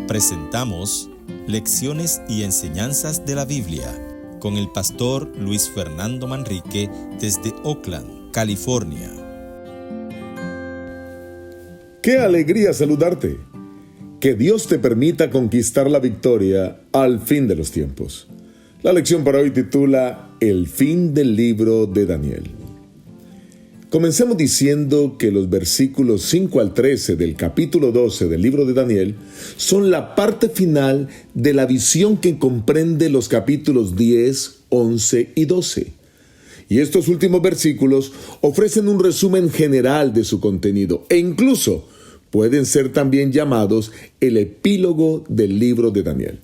Presentamos Lecciones y Enseñanzas de la Biblia con el pastor Luis Fernando Manrique desde Oakland, California. ¡Qué alegría saludarte! Que Dios te permita conquistar la victoria al fin de los tiempos. La lección para hoy titula El fin del libro de Daniel. Comencemos diciendo que los versículos 5 al 13 del capítulo 12 del libro de Daniel son la parte final de la visión que comprende los capítulos 10, 11 y 12. Y estos últimos versículos ofrecen un resumen general de su contenido e incluso pueden ser también llamados el epílogo del libro de Daniel.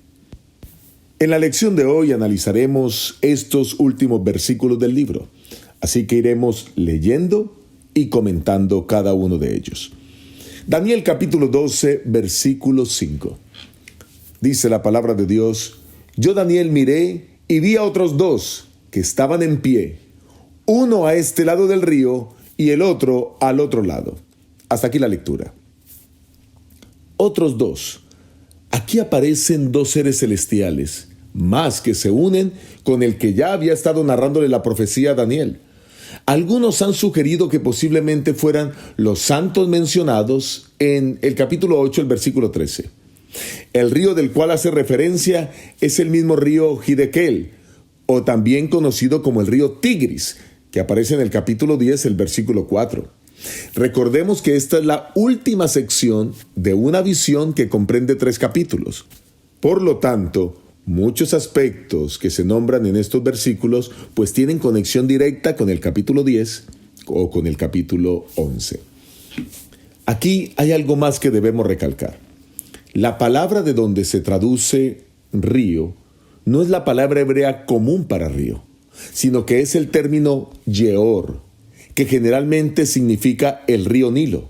En la lección de hoy analizaremos estos últimos versículos del libro. Así que iremos leyendo y comentando cada uno de ellos. Daniel capítulo 12, versículo 5. Dice la palabra de Dios: Yo Daniel miré y vi a otros dos que estaban en pie, uno a este lado del río y el otro al otro lado. Hasta aquí la lectura. Otros dos. Aquí aparecen dos seres celestiales, más que se unen con el que ya había estado narrándole la profecía a Daniel. Algunos han sugerido que posiblemente fueran los santos mencionados en el capítulo 8, el versículo 13. El río del cual hace referencia es el mismo río Hiddekel, o también conocido como el río Tigris, que aparece en el capítulo 10, el versículo 4. Recordemos que esta es la última sección de una visión que comprende 3 capítulos. Por lo tanto, muchos aspectos que se nombran en estos versículos pues tienen conexión directa con el capítulo 10 o con el capítulo 11. Aquí hay algo más que debemos recalcar. La palabra de donde se traduce río no es la palabra hebrea común para río, sino que es el término Yeor, que generalmente significa el río Nilo.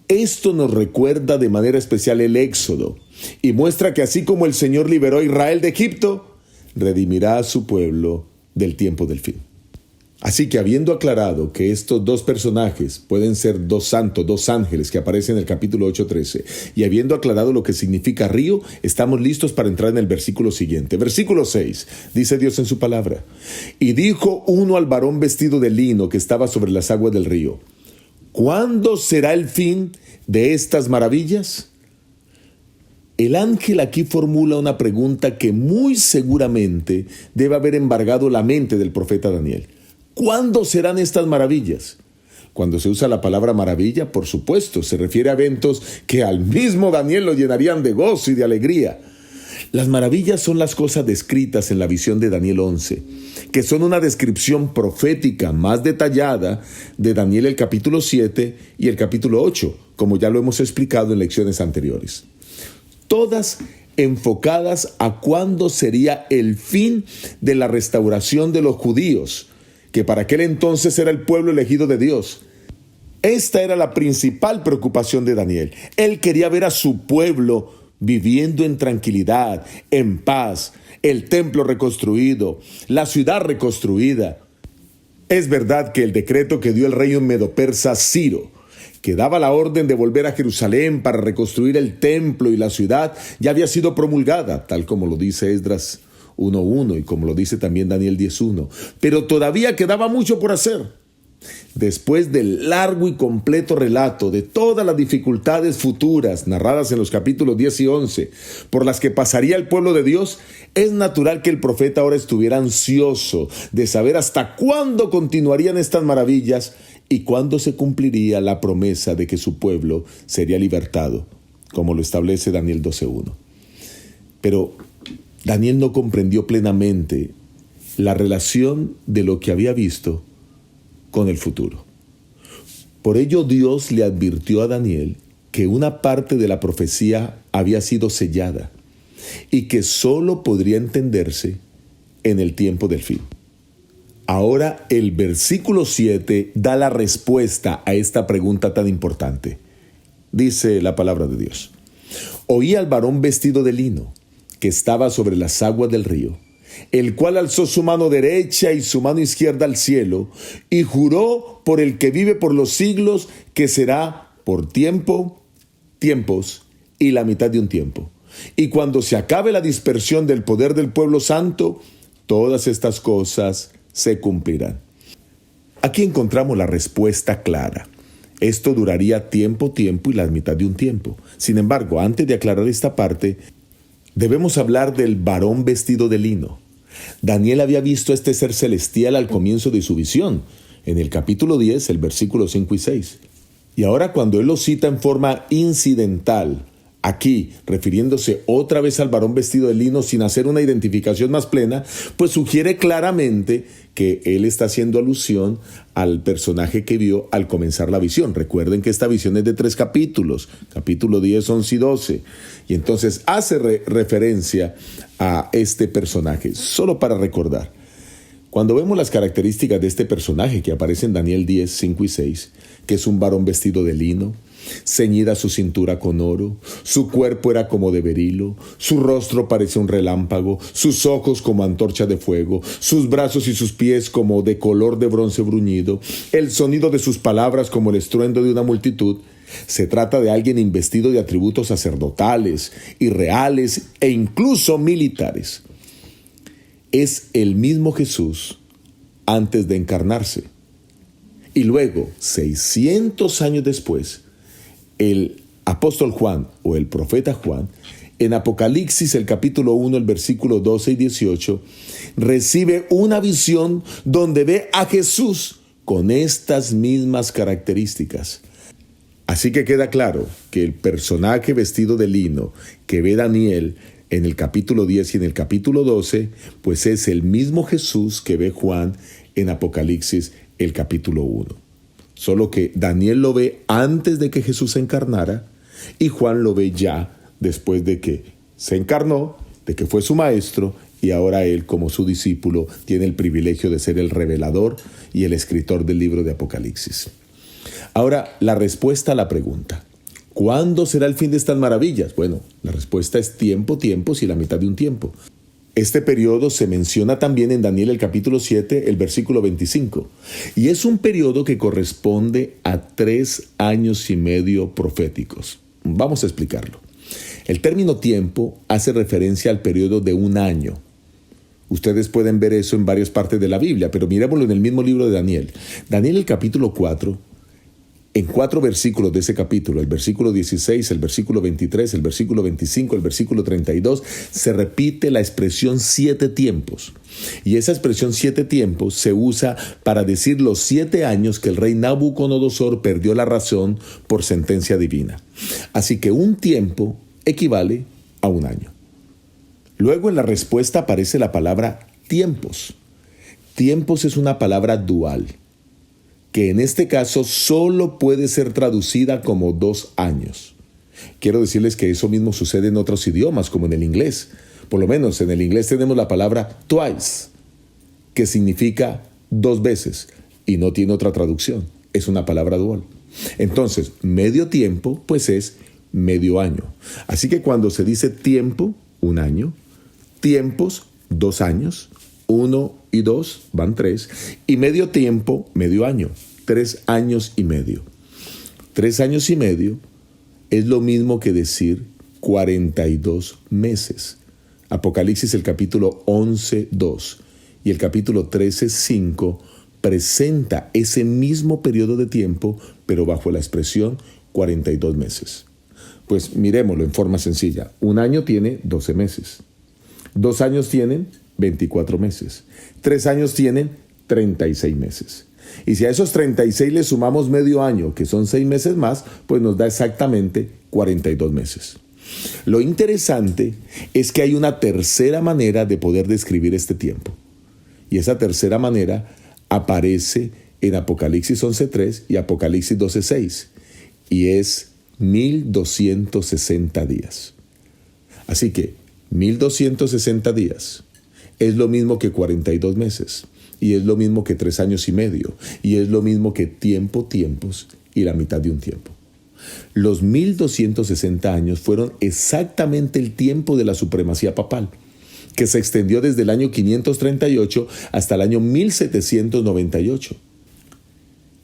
Esto nos recuerda de manera especial el Éxodo y muestra que así como el Señor liberó a Israel de Egipto, redimirá a su pueblo del tiempo del fin. Así que habiendo aclarado que estos dos personajes pueden ser dos santos, dos ángeles que aparecen en el capítulo 8:13, y habiendo aclarado lo que significa río, estamos listos para entrar en el versículo siguiente. Versículo 6, dice Dios en su palabra: Y dijo uno al varón vestido de lino que estaba sobre las aguas del río: ¿Cuándo será el fin de estas maravillas? El ángel aquí formula una pregunta que muy seguramente debe haber embargado la mente del profeta Daniel. ¿Cuándo serán estas maravillas? Cuando se usa la palabra maravilla, por supuesto, se refiere a eventos que al mismo Daniel lo llenarían de gozo y de alegría. Las maravillas son las cosas descritas en la visión de Daniel 11, que son una descripción profética más detallada de Daniel el capítulo 7 y el capítulo 8, como ya lo hemos explicado en lecciones anteriores. Todas enfocadas a cuándo sería el fin de la restauración de los judíos, que para aquel entonces era el pueblo elegido de Dios. Esta era la principal preocupación de Daniel. Él quería ver a su pueblo viviendo en tranquilidad, en paz, el templo reconstruido, la ciudad reconstruida. Es verdad que el decreto que dio el rey medo-persa Ciro, que daba la orden de volver a Jerusalén para reconstruir el templo y la ciudad, ya había sido promulgada, tal como lo dice Esdras 1:1 y como lo dice también Daniel 10:1. Pero todavía quedaba mucho por hacer. Después del largo y completo relato de todas las dificultades futuras narradas en los capítulos 10 y 11 por las que pasaría el pueblo de Dios, es natural que el profeta ahora estuviera ansioso de saber hasta cuándo continuarían estas maravillas y cuándo se cumpliría la promesa de que su pueblo sería libertado, como lo establece Daniel 12:1. Pero Daniel no comprendió plenamente la relación de lo que había visto con el futuro. Por ello Dios le advirtió a Daniel que una parte de la profecía había sido sellada y que solo podría entenderse en el tiempo del fin. Ahora el versículo 7 da la respuesta a esta pregunta tan importante. Dice la palabra de Dios: Oí al varón vestido de lino que estaba sobre las aguas del río, el cual alzó su mano derecha y su mano izquierda al cielo, y juró por el que vive por los siglos, que será por tiempos y la mitad de un tiempo, y cuando se acabe la dispersión del poder del pueblo santo, todas estas cosas se cumplirán. Aquí encontramos la respuesta clara. Esto duraría tiempo y la mitad de un tiempo. Sin embargo, antes de aclarar esta parte, debemos hablar del varón vestido de lino. Daniel había visto a este ser celestial al comienzo de su visión, en el capítulo 10, el versículo 5 y 6. Y ahora cuando él lo cita en forma incidental, aquí, refiriéndose otra vez al varón vestido de lino sin hacer una identificación más plena, pues sugiere claramente que él está haciendo alusión al personaje que vio al comenzar la visión. Recuerden que esta visión es de 3 capítulos, capítulo 10, 11 y 12. Y entonces hace referencia a este personaje, solo para recordar. Cuando vemos las características de este personaje que aparece en Daniel 10, 5 y 6, que es un varón vestido de lino, ceñida su cintura con oro, su cuerpo era como de berilo, su rostro parecía un relámpago, sus ojos como antorcha de fuego, sus brazos y sus pies como de color de bronce bruñido, el sonido de sus palabras como el estruendo de una multitud. Se trata de alguien investido de atributos sacerdotales y reales e incluso militares. Es el mismo Jesús antes de encarnarse. Y luego, 600 años después, el apóstol Juan o el profeta Juan, en Apocalipsis, el capítulo 1, el versículo 12 y 18, recibe una visión donde ve a Jesús con estas mismas características. Así que queda claro que el personaje vestido de lino que ve Daniel en el capítulo 10 y en el capítulo 12, pues es el mismo Jesús que ve Juan en Apocalipsis, el capítulo 1. Solo que Daniel lo ve antes de que Jesús se encarnara y Juan lo ve ya después de que se encarnó, de que fue su maestro y ahora él como su discípulo tiene el privilegio de ser el revelador y el escritor del libro de Apocalipsis. Ahora, la respuesta a la pregunta, ¿cuándo será el fin de estas maravillas? Bueno, la respuesta es tiempos y la mitad de un tiempo. Este periodo se menciona también en Daniel el capítulo 7, el versículo 25. Y es un periodo que corresponde a 3 años y medio proféticos. Vamos a explicarlo. El término tiempo hace referencia al periodo de 1 año. Ustedes pueden ver eso en varias partes de la Biblia, pero mirémoslo en el mismo libro de Daniel. Daniel el capítulo 4, en 4 versículos de ese capítulo, el versículo 16, el versículo 23, el versículo 25, el versículo 32, se repite la expresión 7 tiempos. Y esa expresión 7 tiempos se usa para decir los 7 años que el rey Nabucodonosor perdió la razón por sentencia divina. Así que un tiempo equivale a 1 año. Luego en la respuesta aparece la palabra tiempos. Tiempos es una palabra dual, que en este caso solo puede ser traducida como 2 años. Quiero decirles que eso mismo sucede en otros idiomas, como en el inglés. Por lo menos en el inglés tenemos la palabra twice, que significa 2 veces, y no tiene otra traducción. Es una palabra dual. Entonces, medio tiempo, pues es medio año. Así que cuando se dice tiempo, 1 año, tiempos, 2 años, 1 y 2 van 3, y medio tiempo, medio año, 3 años y medio. 3 años y medio es lo mismo que decir 42 meses. Apocalipsis el capítulo 11, 2 y el capítulo 13, 5 presenta ese mismo periodo de tiempo, pero bajo la expresión 42 meses. Pues miremoslo en forma sencilla. 1 año tiene 12 meses. 2 años tienen 24 meses. 3 años tienen 36 meses. Y si a esos 36 le sumamos medio año, que son 6 meses más, pues nos da exactamente 42 meses. Lo interesante es que hay una tercera manera de poder describir este tiempo. Y esa tercera manera aparece en Apocalipsis 11.3 y Apocalipsis 12.6. Y es 1260 días. Así que 1260 días es lo mismo que 42 meses, y es lo mismo que 3 años y medio, y es lo mismo que tiempos, y la mitad de un tiempo. Los 1260 años fueron exactamente el tiempo de la supremacía papal, que se extendió desde el año 538 hasta el año 1798.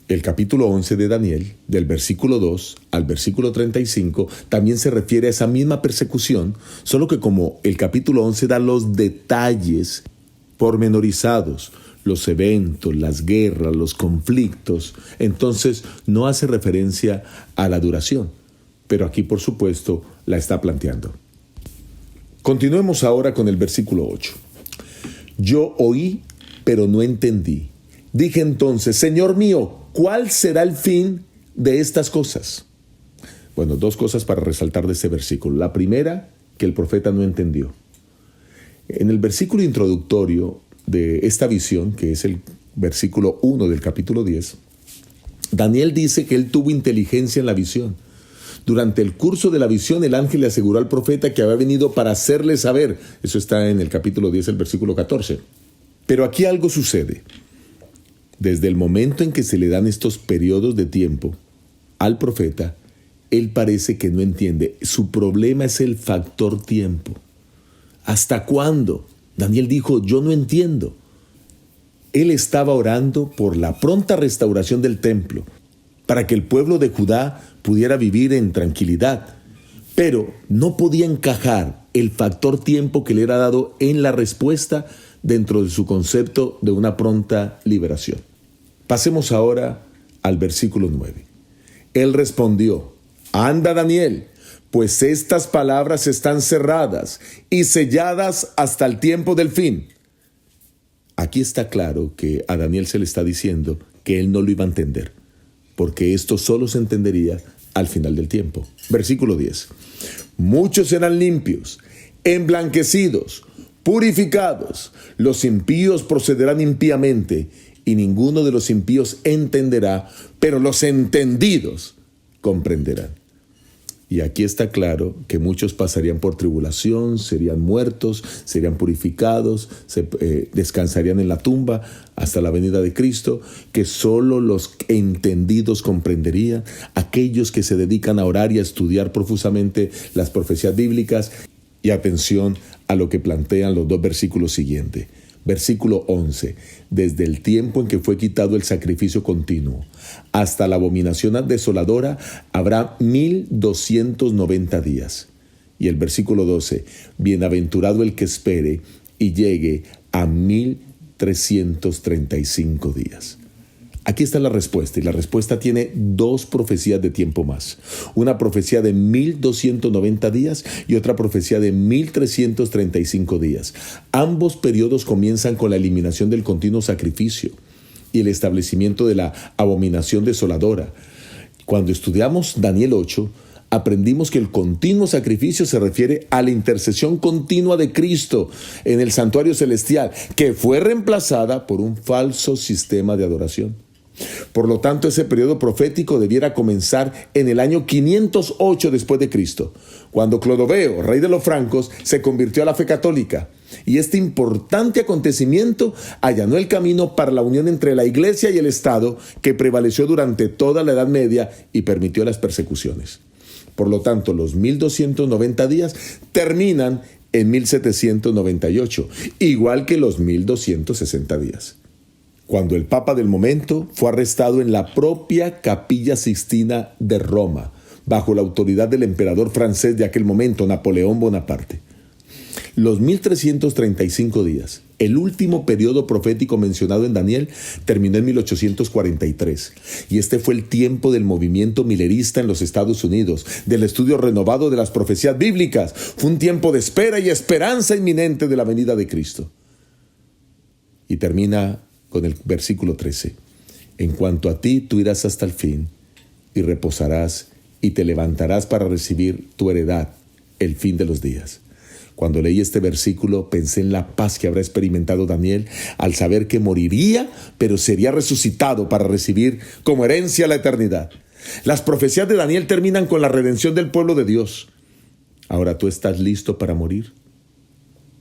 El capítulo 11 de Daniel, del versículo 2 al versículo 35, también se refiere a esa misma persecución, solo que como el capítulo 11 da los detalles pormenorizados, los eventos, las guerras, los conflictos, entonces no hace referencia a la duración, pero aquí por supuesto la está planteando. Continuemos ahora con el versículo 8. Yo oí, pero no entendí. Dije entonces, Señor mío, ¿cuál será el fin de estas cosas? Bueno, dos cosas para resaltar de este versículo. La primera, que el profeta no entendió. En el versículo introductorio de esta visión, que es el versículo 1 del capítulo 10, Daniel dice que él tuvo inteligencia en la visión. Durante el curso de la visión, el ángel le aseguró al profeta que había venido para hacerle saber. Eso está en el capítulo 10, el versículo 14. Pero aquí algo sucede. Desde el momento en que se le dan estos periodos de tiempo al profeta, él parece que no entiende. Su problema es el factor tiempo. ¿Hasta cuándo? Daniel dijo, yo no entiendo. Él estaba orando por la pronta restauración del templo, para que el pueblo de Judá pudiera vivir en tranquilidad. Pero no podía encajar el factor tiempo que le era dado en la respuesta dentro de su concepto de una pronta liberación. Pasemos ahora al versículo 9. Él respondió, anda Daniel, pues estas palabras están cerradas y selladas hasta el tiempo del fin. Aquí está claro que a Daniel se le está diciendo que él no lo iba a entender, porque esto solo se entendería al final del tiempo. Versículo 10. Muchos serán limpios, emblanquecidos, purificados. Los impíos procederán impíamente, y ninguno de los impíos entenderá, pero los entendidos comprenderán. Y aquí está claro que muchos pasarían por tribulación, serían muertos, serían purificados, descansarían en la tumba hasta la venida de Cristo, que solo los entendidos comprenderían, aquellos que se dedican a orar y a estudiar profusamente las profecías bíblicas. Y atención a lo que plantean los dos versículos siguientes. Versículo 11. Desde el tiempo en que fue quitado el sacrificio continuo hasta la abominación desoladora habrá 1290 días. Y el versículo 12. Bienaventurado el que espere y llegue a 1335 días. Aquí está la respuesta, y la respuesta tiene dos profecías de tiempo más. Una profecía de 1290 días y otra profecía de 1335 días. Ambos periodos comienzan con la eliminación del continuo sacrificio y el establecimiento de la abominación desoladora. Cuando estudiamos Daniel 8, aprendimos que el continuo sacrificio se refiere a la intercesión continua de Cristo en el santuario celestial, que fue reemplazada por un falso sistema de adoración. Por lo tanto, ese periodo profético debiera comenzar en el año 508 después de Cristo, cuando Clodoveo, rey de los francos, se convirtió a la fe católica. Y este importante acontecimiento allanó el camino para la unión entre la Iglesia y el Estado, que prevaleció durante toda la Edad Media y permitió las persecuciones. Por lo tanto, los 1290 días terminan en 1798, igual que los 1260 días. Cuando el Papa del momento fue arrestado en la propia Capilla Sixtina de Roma, bajo la autoridad del emperador francés de aquel momento, Napoleón Bonaparte. Los 1335 días, el último periodo profético mencionado en Daniel, terminó en 1843. Y este fue el tiempo del movimiento milerista en los Estados Unidos, del estudio renovado de las profecías bíblicas. Fue un tiempo de espera y esperanza inminente de la venida de Cristo. Y termina con el versículo 13. En cuanto a ti, tú irás hasta el fin y reposarás y te levantarás para recibir tu heredad, el fin de los días. Cuando leí este versículo, pensé en la paz que habrá experimentado Daniel al saber que moriría, pero sería resucitado para recibir como herencia la eternidad. Las profecías de Daniel terminan con la redención del pueblo de Dios. Ahora, ¿tú estás listo para morir?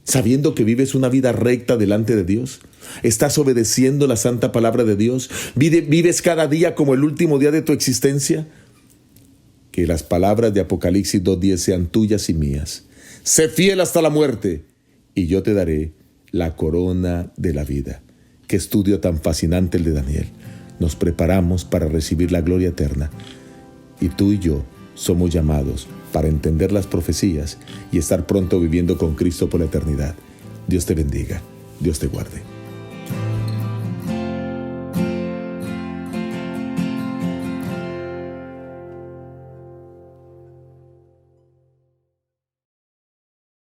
Sabiendo que vives una vida recta delante de Dios, estás obedeciendo la santa palabra de Dios, vives cada día como el último día de tu existencia. Que las palabras de Apocalipsis 2:10 sean tuyas y mías. Sé fiel hasta la muerte y yo te daré la corona de la vida. Qué estudio tan fascinante el de Daniel. nos preparamos para recibir la gloria eterna. Y tú y yo somos llamados para entender las profecías y estar pronto viviendo con Cristo por la eternidad. Dios te bendiga, Dios te guarde.